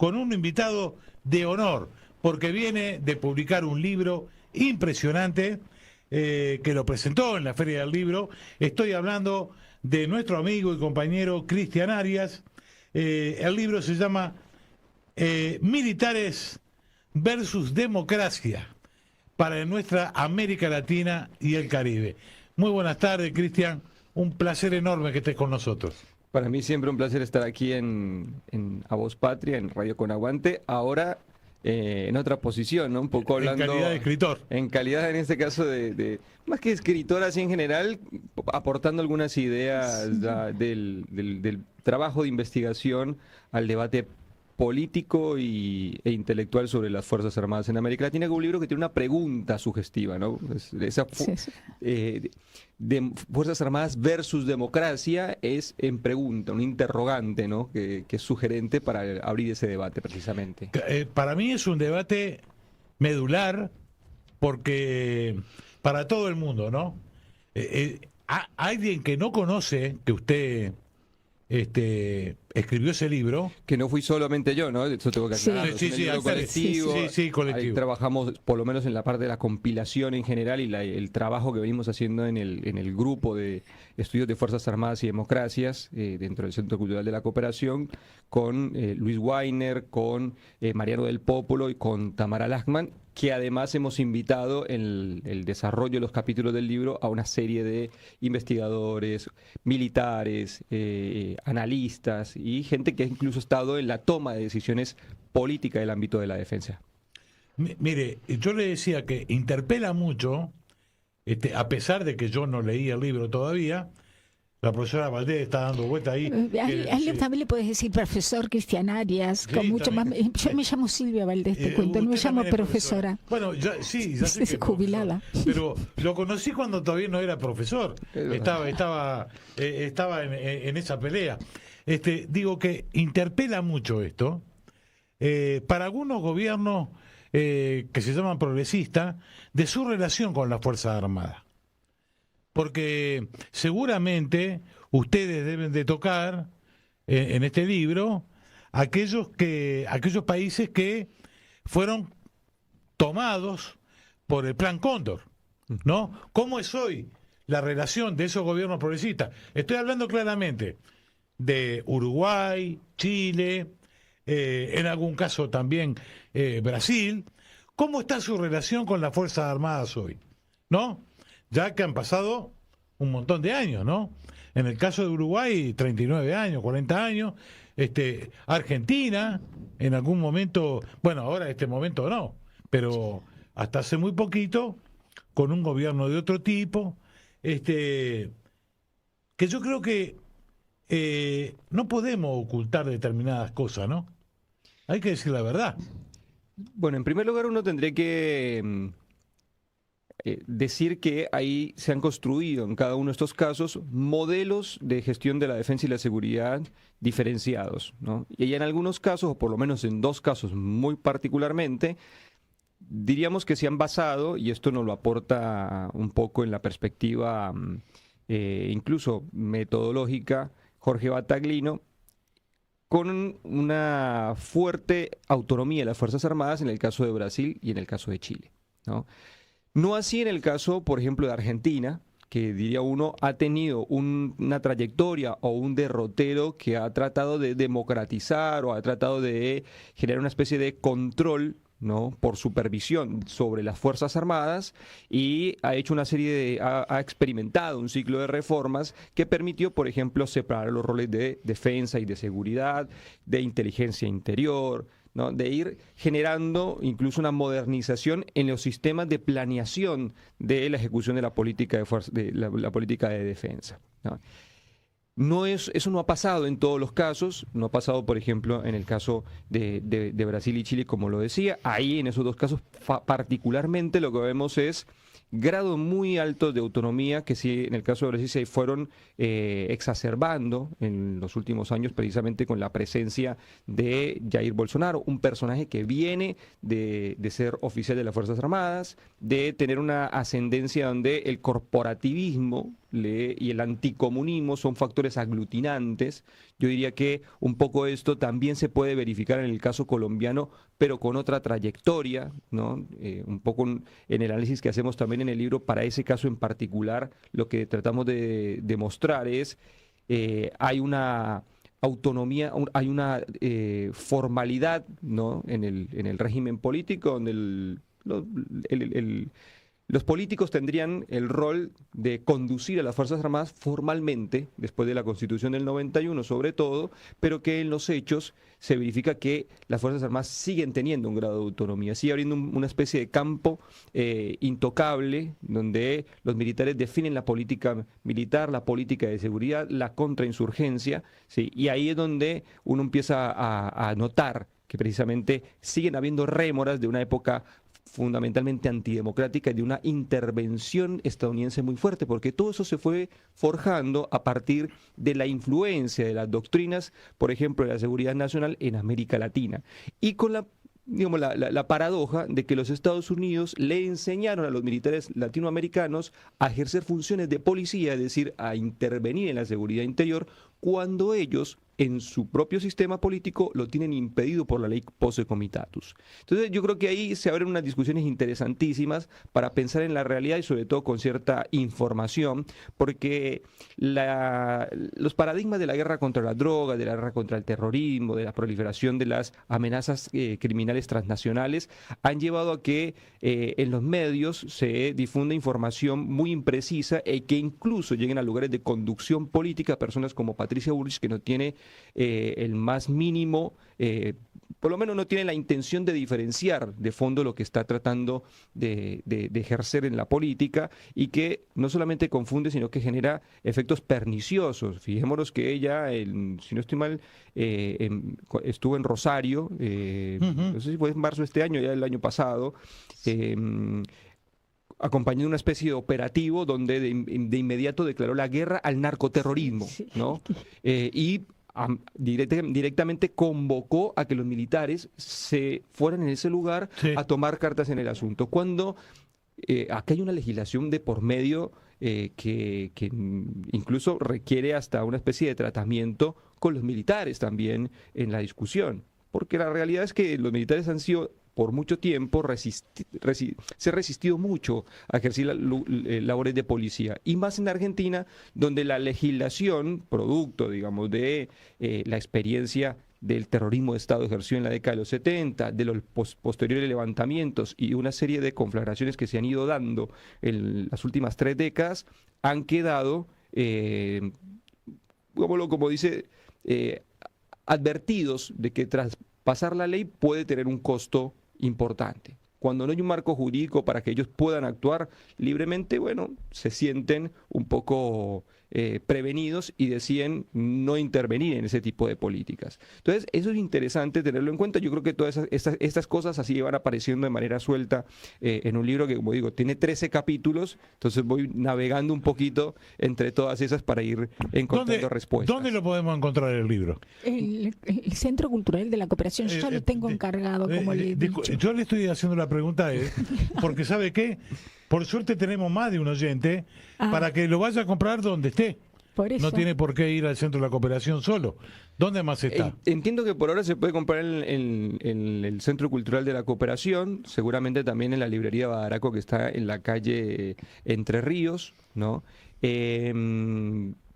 con un invitado de honor, porque viene de publicar un libro impresionante que lo presentó en la Feria del Libro. Estoy hablando de nuestro amigo y compañero Cristian Arias. El libro se llama Militares versus Democracia para nuestra América Latina y el Caribe. Muy buenas tardes, Cristian. Un placer enorme que estés con nosotros. Para mí siempre un placer estar aquí en A Voz Patria, en Radio Con Aguante. Ahora en otra posición, ¿no? Un poco hablando... En calidad de escritor. En calidad, en este caso, más que escritor, así en general, aportando algunas ideas del trabajo de investigación al debate político e intelectual sobre las Fuerzas Armadas en América Latina, con un libro que tiene una pregunta sugestiva, ¿no? De Fuerzas Armadas versus democracia es en pregunta, un interrogante, ¿no? Que es sugerente para abrir ese debate precisamente. Para mí es un debate medular porque para todo el mundo, ¿no? Alguien que no conoce que usted escribió ese libro. Que no fui solamente yo, ¿no? Eso tengo que aclarar. Colectivo. Ahí trabajamos, por lo menos en la parte de la compilación en general y el trabajo que venimos haciendo en el grupo de estudios de Fuerzas Armadas y Democracias dentro del Centro Cultural de la Cooperación, con Luis Weiner, con Mariano del Popolo y con Tamara Lachman, que además hemos invitado en el desarrollo de los capítulos del libro a una serie de investigadores, militares, analistas y gente que ha incluso estado en la toma de decisiones políticas del ámbito de la defensa. Mire, yo le decía que interpela mucho, a pesar de que yo no leí el libro todavía. La profesora Valdés está dando vuelta ahí. A él también le puedes decir profesor Cristian Arias, con mucho más. Yo me llamo Silvia Valdés, te cuento, no me llamo profesora. Bueno, ya sé que es jubilada. Pero lo conocí cuando todavía no era profesor. Estaba en esa pelea. Digo que interpela mucho esto. Para algunos gobiernos que se llaman progresistas, de su relación con las Fuerzas Armadas. Porque seguramente ustedes deben de tocar en este libro aquellos países que fueron tomados por el Plan Cóndor, ¿no? ¿Cómo es hoy la relación de esos gobiernos progresistas? Estoy hablando claramente de Uruguay, Chile, en algún caso también Brasil. ¿Cómo está su relación con las Fuerzas Armadas hoy? ¿No? Ya que han pasado un montón de años, ¿no? En el caso de Uruguay, 39 años, 40 años. Argentina, en algún momento, bueno, ahora en este momento no, pero hasta hace muy poquito, con un gobierno de otro tipo, que yo creo que no podemos ocultar determinadas cosas, ¿no? Hay que decir la verdad. Bueno, en primer lugar uno tendría que... decir que ahí se han construido en cada uno de estos casos modelos de gestión de la defensa y la seguridad diferenciados, ¿no? Y en algunos casos, o por lo menos en dos casos muy particularmente, diríamos que se han basado, y esto nos lo aporta un poco en la perspectiva incluso metodológica, Jorge Battaglino, con una fuerte autonomía de las Fuerzas Armadas en el caso de Brasil y en el caso de Chile, ¿no? No así en el caso, por ejemplo, de Argentina, que diría uno ha tenido una trayectoria o un derrotero que ha tratado de democratizar o ha tratado de generar una especie de control, ¿no?, por supervisión sobre las Fuerzas Armadas, y ha hecho una serie ha experimentado un ciclo de reformas que permitió, por ejemplo, separar los roles de defensa y de seguridad, de inteligencia interior, ¿no?, de ir generando incluso una modernización en los sistemas de planeación de la ejecución de la política la política de defensa, ¿no? Eso no ha pasado en todos los casos, no ha pasado, por ejemplo, en el caso de Brasil y Chile, como lo decía. Ahí, en esos dos casos, particularmente lo que vemos es grados muy altos de autonomía que sí, en el caso de Brasil se fueron exacerbando en los últimos años, precisamente con la presencia de Jair Bolsonaro, un personaje que viene de ser oficial de las Fuerzas Armadas, de tener una ascendencia donde el corporativismo y el anticomunismo son factores aglutinantes. Yo diría que un poco esto también se puede verificar en el caso colombiano, pero con otra trayectoria, ¿no? Un poco en el análisis que hacemos también en el libro, para ese caso en particular, lo que tratamos de demostrar es hay una autonomía, hay una formalidad, ¿no? en el régimen político, donde los políticos tendrían el rol de conducir a las Fuerzas Armadas formalmente, después de la Constitución del 91 sobre todo, pero que en los hechos se verifica que las Fuerzas Armadas siguen teniendo un grado de autonomía, sigue abriendo una especie de campo intocable, donde los militares definen la política militar, la política de seguridad, la contrainsurgencia, ¿sí? Y ahí es donde uno empieza a notar que precisamente siguen habiendo rémoras de una época fundamentalmente antidemocrática y de una intervención estadounidense muy fuerte, porque todo eso se fue forjando a partir de la influencia de las doctrinas, por ejemplo, de la seguridad nacional en América Latina. Y con la paradoja de que los Estados Unidos le enseñaron a los militares latinoamericanos a ejercer funciones de policía, es decir, a intervenir en la seguridad interior, cuando ellos en su propio sistema político lo tienen impedido por la ley Posse Comitatus. Entonces yo creo que ahí se abren unas discusiones interesantísimas para pensar en la realidad y sobre todo con cierta información, porque los paradigmas de la guerra contra la droga, de la guerra contra el terrorismo, de la proliferación de las amenazas criminales transnacionales han llevado a que en los medios se difunda información muy imprecisa y que incluso lleguen a lugares de conducción política personas como Patricia Bullrich, que no tiene el más mínimo, por lo menos no tiene la intención de diferenciar de fondo lo que está tratando de ejercer en la política, y que no solamente confunde, sino que genera efectos perniciosos. Fijémonos que ella, si no estoy mal, estuvo en Rosario, no sé si fue en marzo de este año, ya el año pasado, acompañando una especie de operativo donde de inmediato declaró la guerra al narcoterrorismo, ¿no? Y directamente convocó a que los militares se fueran en ese lugar a tomar cartas en el asunto, cuando acá hay una legislación de por medio que incluso requiere hasta una especie de tratamiento con los militares también en la discusión, porque la realidad es que los militares han sido por mucho tiempo se ha resistido mucho a ejercer labores de policía, y más en Argentina, donde la legislación, producto, digamos, de la experiencia del terrorismo de Estado ejercido en la década de los 70, de los posteriores levantamientos y una serie de conflagraciones que se han ido dando en las últimas 3 décadas, han quedado, como dice, advertidos de que tras pasar la ley puede tener un costo importante. Cuando no hay un marco jurídico para que ellos puedan actuar libremente, bueno, se sienten un poco prevenidos y deciden no intervenir en ese tipo de políticas. Entonces, eso es interesante tenerlo en cuenta. Yo creo que todas estas cosas así van apareciendo de manera suelta en un libro que, como digo, tiene 13 capítulos, entonces voy navegando un poquito entre todas esas para ir encontrando respuestas. ¿Dónde lo podemos encontrar el libro? El Centro Cultural de la Cooperación. Yo ya lo tengo encargado, como le he dicho. Yo le estoy haciendo la pregunta a él, porque ¿sabe qué? Por suerte tenemos más de un oyente para que lo vaya a comprar donde esté. Por eso. No tiene por qué ir al Centro de la Cooperación solo. ¿Dónde más está? Entiendo que por ahora se puede comprar en el Centro Cultural de la Cooperación, seguramente también en la librería Badaraco, que está en la calle Entre Ríos, ¿no?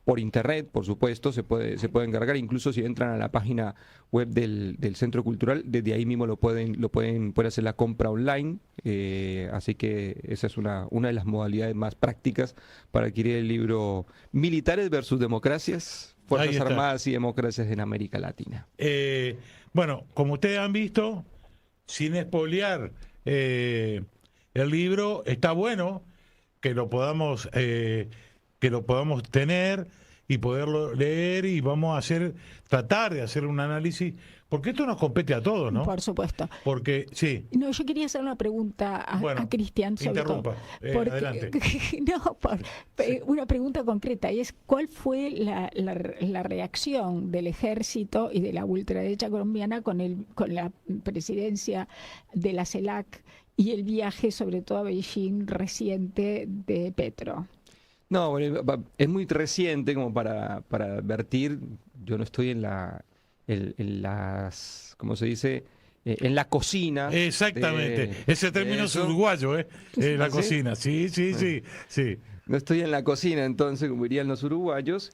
Por internet, por supuesto, se puede encargar, incluso si entran a la página web del Centro Cultural, desde ahí mismo pueden hacer la compra online, así que esa es una de las modalidades más prácticas para adquirir el libro Militares versus Democracias, Fuerzas Armadas y Democracias en América Latina. Bueno, como ustedes han visto, sin espolear el libro, está bueno que lo podamos tener y poderlo leer, y vamos a tratar de hacer un análisis, porque esto nos compete a todos, ¿no? Por supuesto. Porque, sí. No, yo quería hacer una pregunta a Cristian sobre interrumpa. Porque, adelante. Una pregunta concreta, y es: ¿cuál fue la reacción del ejército y de la ultraderecha colombiana con la presidencia de la CELAC y el viaje, sobre todo a Beijing, reciente de Petro? No, bueno, es muy reciente como para advertir. Yo no estoy en las, ¿cómo se dice? En la cocina. Exactamente, ese término es eso. uruguayo, la ¿Ah, sí? cocina, sí, sí, sí, sí. No estoy en la cocina, entonces, como dirían los uruguayos.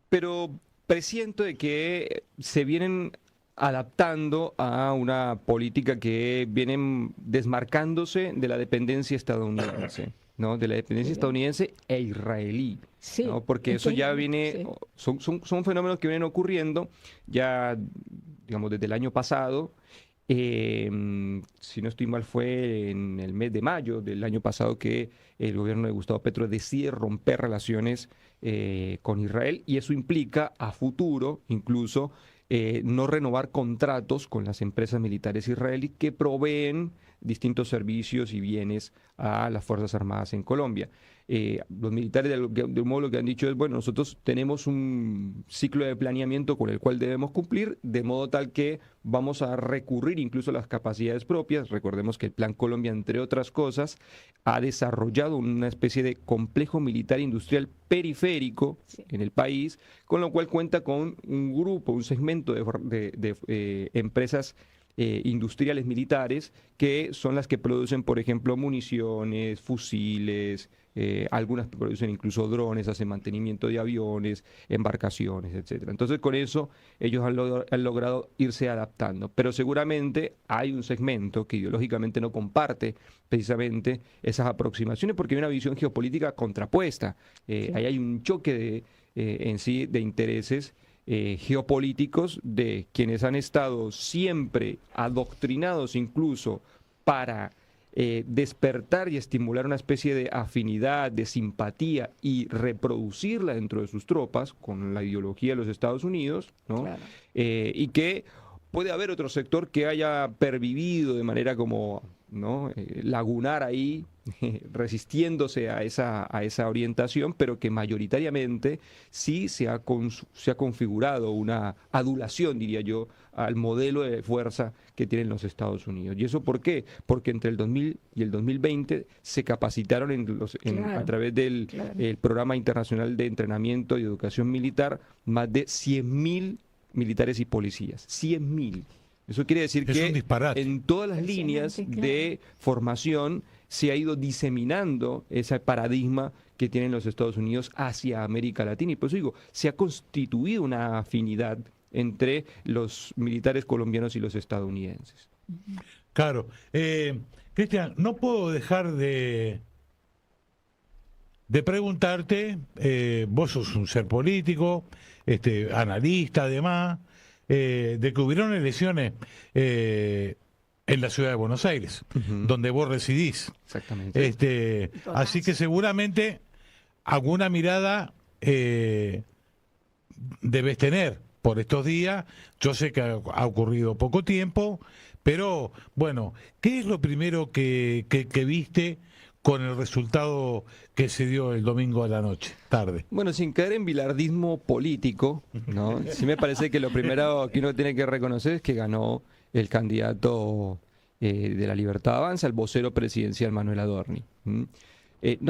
Pero presiento de que se vienen adaptando a una política que vienen desmarcándose de la dependencia estadounidense, ¿no? De la dependencia estadounidense e israelí, Sí, ¿no? Porque eso ya viene, sí. son fenómenos que vienen ocurriendo ya, digamos, desde el año pasado. Si no estoy mal, fue en el mes de mayo del año pasado que el gobierno de Gustavo Petro decide romper relaciones con Israel, y eso implica a futuro incluso no renovar contratos con las empresas militares israelíes que proveen distintos servicios y bienes a las Fuerzas Armadas en Colombia. Los militares de un modo lo que han dicho es, bueno, nosotros tenemos un ciclo de planeamiento con el cual debemos cumplir, de modo tal que vamos a recurrir incluso a las capacidades propias. Recordemos que el Plan Colombia, entre otras cosas, ha desarrollado una especie de complejo militar industrial periférico en el país, con lo cual cuenta con un grupo, un segmento de empresas industriales militares, que son las que producen, por ejemplo, municiones, fusiles, algunas producen incluso drones, hacen mantenimiento de aviones, embarcaciones, etcétera. Entonces, con eso ellos han logrado irse adaptando, pero seguramente hay un segmento que ideológicamente no comparte precisamente esas aproximaciones, porque hay una visión geopolítica contrapuesta. Ahí hay un choque en sí de intereses geopolíticos de quienes han estado siempre adoctrinados incluso para despertar y estimular una especie de afinidad, de simpatía y reproducirla dentro de sus tropas con la ideología de los Estados Unidos, ¿no? Claro. Y que puede haber otro sector que haya pervivido de manera como, ¿no? Lagunar ahí, resistiéndose a esa orientación, pero que mayoritariamente sí se ha configurado una adulación, diría yo, al modelo de fuerza que tienen los Estados Unidos. ¿Y eso por qué? Porque entre el 2000 y el 2020 se capacitaron a través del el Programa Internacional de Entrenamiento y Educación Militar más de 100.000 militares y policías. 100.000. Eso quiere decir que en todas las líneas de formación se ha ido diseminando ese paradigma que tienen los Estados Unidos hacia América Latina. Y por eso digo, se ha constituido una afinidad entre los militares colombianos y los estadounidenses. Claro. Cristian, no puedo dejar de preguntarte, vos sos un ser político, analista además, de que hubieron elecciones en la ciudad de Buenos Aires, donde vos residís. Exactamente. Así que seguramente alguna mirada debes tener por estos días. Yo sé que ha ocurrido poco tiempo, pero bueno, ¿qué es lo primero que viste con el resultado que se dio el domingo a la noche, tarde? Bueno, sin caer en bilardismo político, ¿no? Sí me parece que lo primero que uno tiene que reconocer es que ganó el candidato de La Libertad Avanza, el vocero presidencial Manuel Adorni. No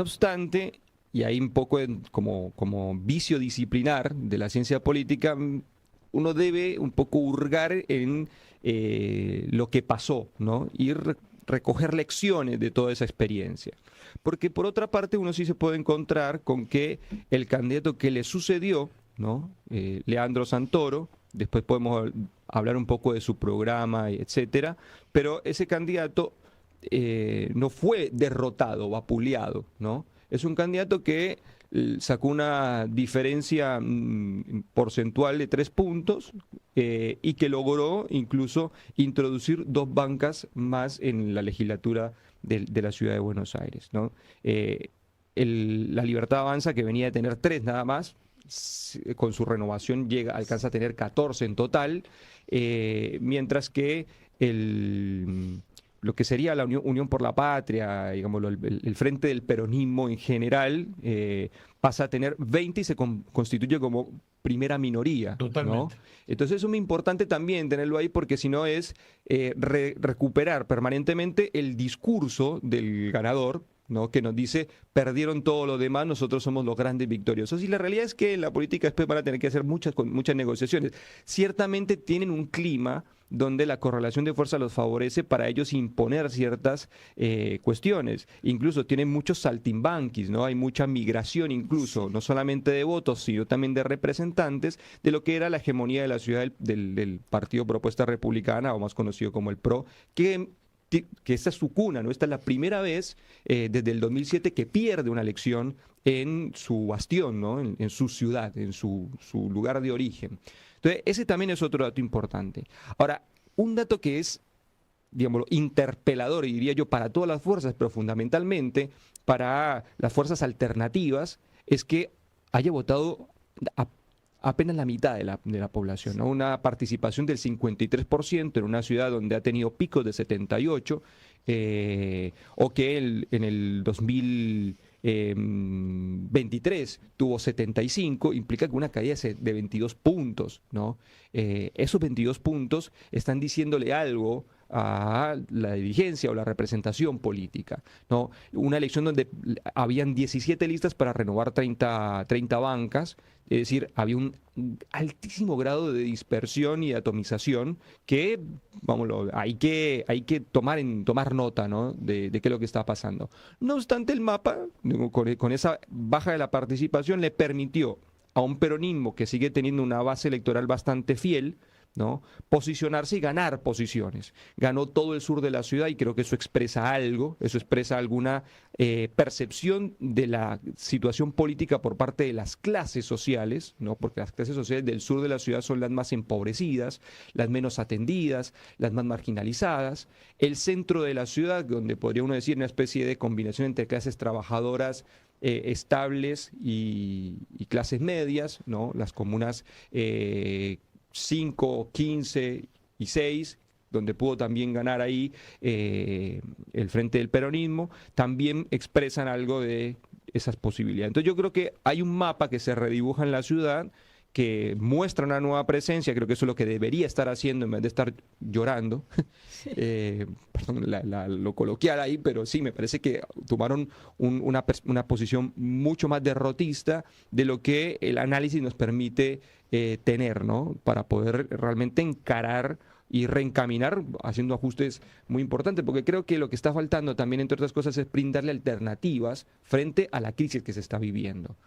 obstante, y hay un poco como vicio disciplinar de la ciencia política, uno debe un poco hurgar en lo que pasó, ¿no? Y recoger lecciones de toda esa experiencia. Porque por otra parte uno sí se puede encontrar con que el candidato que le sucedió, ¿no? Leandro Santoro, después podemos hablar un poco de su programa, etcétera, pero ese candidato no fue derrotado, vapuleado, ¿no? Es un candidato que sacó una diferencia porcentual de 3 puntos y que logró incluso introducir 2 bancas más en la legislatura de la ciudad de Buenos Aires, ¿no? La Libertad Avanza, que venía de tener 3 nada más, con su renovación alcanza a tener 14 en total, mientras que lo que sería la Unión por la Patria, digámoslo, el frente del peronismo en general, pasa a tener 20 y se constituye como primera minoría. Totalmente. ¿No? Entonces es muy importante también tenerlo ahí, porque si no es recuperar permanentemente el discurso del ganador, ¿no? Que nos dice, perdieron todo lo demás, nosotros somos los grandes victoriosos. Y la realidad es que en la política después van a tener que hacer muchas negociaciones. Ciertamente tienen un clima donde la correlación de fuerza los favorece para ellos imponer ciertas cuestiones. Incluso tienen muchos saltimbanquis, ¿no? Hay mucha migración incluso, no solamente de votos, sino también de representantes de lo que era la hegemonía de la ciudad del Partido Propuesta Republicana, o más conocido como el PRO, que esta es su cuna, ¿no? Esta es la primera vez desde el 2007 que pierde una elección en su bastión, ¿no? En su ciudad, en su lugar de origen. Entonces, ese también es otro dato importante. Ahora, un dato que es, digámoslo, interpelador, y diría yo, para todas las fuerzas, pero fundamentalmente para las fuerzas alternativas, es que haya votado apenas la mitad de la población, ¿no? Una participación del 53% en una ciudad donde ha tenido picos de 78%, o que en el 2023 tuvo 75, implica que una caída de 22 puntos, ¿no? Esos 22 puntos están diciéndole algo a la dirigencia o la representación política, ¿no? Una elección donde habían 17 listas para renovar 30 bancas, es decir, había un altísimo grado de dispersión y de atomización que, vámonos, hay que tomar nota, ¿no? de qué es lo que está pasando. No obstante, el mapa, con esa baja de la participación, le permitió a un peronismo que sigue teniendo una base electoral bastante fiel, ¿no? Posicionarse y ganar posiciones. Ganó todo el sur de la ciudad y creo que eso expresa algo, eso expresa alguna percepción de la situación política por parte de las clases sociales, ¿no? Porque las clases sociales del sur de la ciudad son las más empobrecidas, las menos atendidas, las más marginalizadas. El centro de la ciudad, donde podría uno decir una especie de combinación entre clases trabajadoras estables y clases medias, ¿no? Las comunas 5, 15 y 6, donde pudo también ganar ahí el Frente del Peronismo, también expresan algo de esas posibilidades. Entonces yo creo que hay un mapa que se redibuja en la ciudad, que muestra una nueva presencia. Creo que eso es lo que debería estar haciendo en vez de estar llorando. Sí. Perdón lo coloquial ahí, pero sí, me parece que tomaron una posición mucho más derrotista de lo que el análisis nos permite tener, ¿no? Para poder realmente encarar y reencaminar haciendo ajustes muy importantes, porque creo que lo que está faltando también, entre otras cosas, es brindarle alternativas frente a la crisis que se está viviendo,